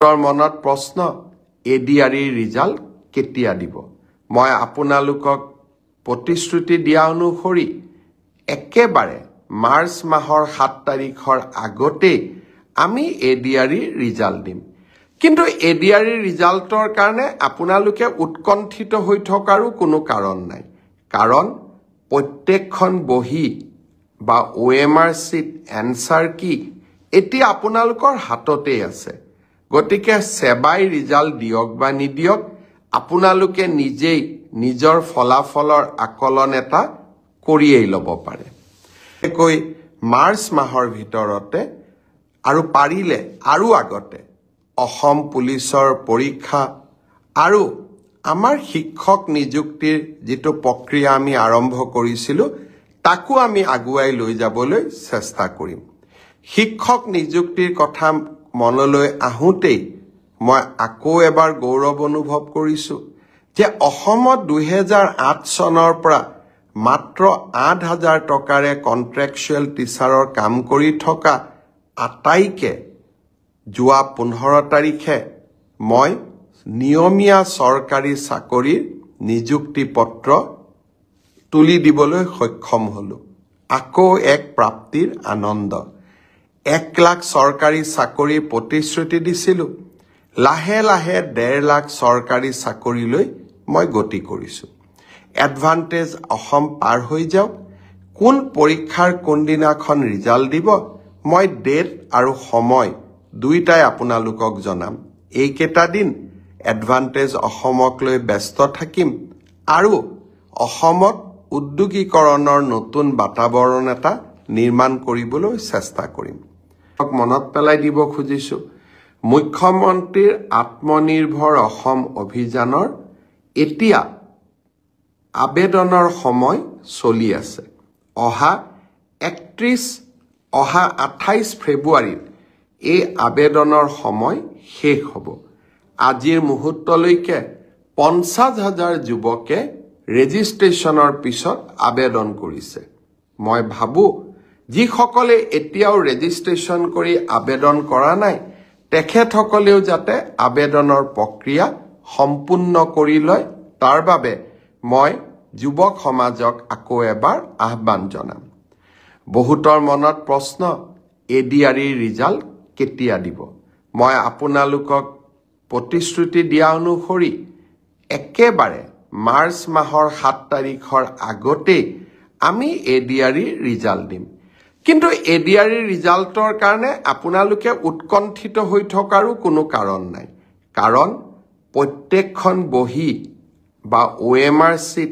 মনত প্ৰশ্ন ADRE result কেতিয়া দিব মই আপোনালোকক প্ৰতিশ্ৰুতি দিয়া অনুসৰি একেবাৰে মাৰ্চ মাহৰ 7 তাৰিখৰ আগতে আমি এডিআৰই ৰিজাল্ট দিম কিন্তু এডিআৰই ৰিজাল্টৰ কাৰণে আপোনালোকে উৎকণ্ঠিত হৈ থকাৰো কোনো কাৰণ নাই কাৰণ প্ৰত্যেকখন বহি বা ওএমআৰ সিট এনসাৰ কি এতিয়া আপোনালোকৰ হাততে আছে গতিকে সেবাই ৰিজাল্ট দিয়ক বা নিদিয়ক আপোনালোকে নিজেই নিজৰ ফলাফলৰ আকলন এটা কৰিয়েই ল'ব পাৰে কৈ মাৰ্চ মাহৰ ভিতৰতে আৰু পাৰিলে আৰু আগতে অসম পুলিচৰ পৰীক্ষা আৰু আমাৰ শিক্ষক নিযুক্তিৰ যেটো প্ৰক্ৰিয়া আমি আৰম্ভ কৰিছিলো তাকো আমি আগুৱাই লৈ যাবলৈ চেষ্টা কৰিম শিক্ষক নিযুক্তিৰ কথা মনলৈ আহুতেই মই আকৌ এবাৰ গৌৰৱ অনুভৱ কৰিছো যে অসমত 2008 চনৰ পৰা মাত্ৰ 8000 টকাৰে কন্ট্ৰাকচুৱেল টিচাৰৰ কাম কৰি থকা আটাইকে যোৱা 15 তাৰিখে মই নিয়মীয়া চৰকাৰী চাকৰিৰ নিযুক্তি পত্ৰ তুলি দিবলৈ সক্ষম হলো আকৌ এক প্ৰাপ্তিৰ আনন্দ 1 লাখ চৰকাৰী চাকৰি প্ৰতিশ্ৰুতি দিছিলো লাহে লাহে 1.5 লাখ চৰকাৰী চাকৰিলৈ মই গতি কৰিছো এডভান্টেজ অসম পাৰ হৈ যাও কোন পৰীক্ষাৰ কোনদিনাখন ৰিজাল্ট দিব মই ডেট আৰু সময় দুইটাই আপোনালোকক জনাম এই কেটা দিন এডভান্টেজ অসমক লৈ ব্যস্ত থাকিম আৰু অসমত উদ্যোগীকৰণৰ নতুন বাতাবৰণ এটা নিৰ্মাণ কৰিবলৈ চেষ্টা কৰিম মনত পেলাই দিব খুজিছো মুখ্যমন্ত্ৰীৰ আত্মনিৰ্ভৰ অসম অভিযানৰ এতিয়া আবেদনৰ সময় চলি আছে অহা 28 ফেব্ৰুৱাৰীত এই আবেদনৰ সময় শেষ হ'ব আজিৰ মুহূৰ্তলৈকে 50,000 যুৱকে ৰেজিষ্ট্ৰেচনৰ পিছত আবেদন কৰিছে মই ভাবো যিসকলে এতিয়াও ৰেজিষ্ট্ৰেচন কৰি আবেদন কৰা নাই তেখেতসকলেও যাতে আবেদনৰ প্ৰক্ৰিয়া সম্পূৰ্ণ কৰি লয় তাৰ বাবে মই যুৱক সমাজক আকৌ এবাৰ আহ্বান জনাম বহুতৰ মনত প্ৰশ্ন এডিআৰই ৰিজাল্ট কেতিয়া দিব মই আপোনালোকক প্ৰতিশ্ৰুতি দিয়া অনুসৰি একেবাৰে মাৰ্চ মাহৰ 7 তাৰিখৰ আগতে আমি এডিআৰই ৰিজাল্ট দিম কিন্তু এডিআৰই ৰিজাল্টৰ কাৰণে আপোনালোকে উৎকণ্ঠিত হৈ থকাৰো কোনো কাৰণ নাই কাৰণ প্ৰত্যেকখন বহি বা ওএমআৰ সিট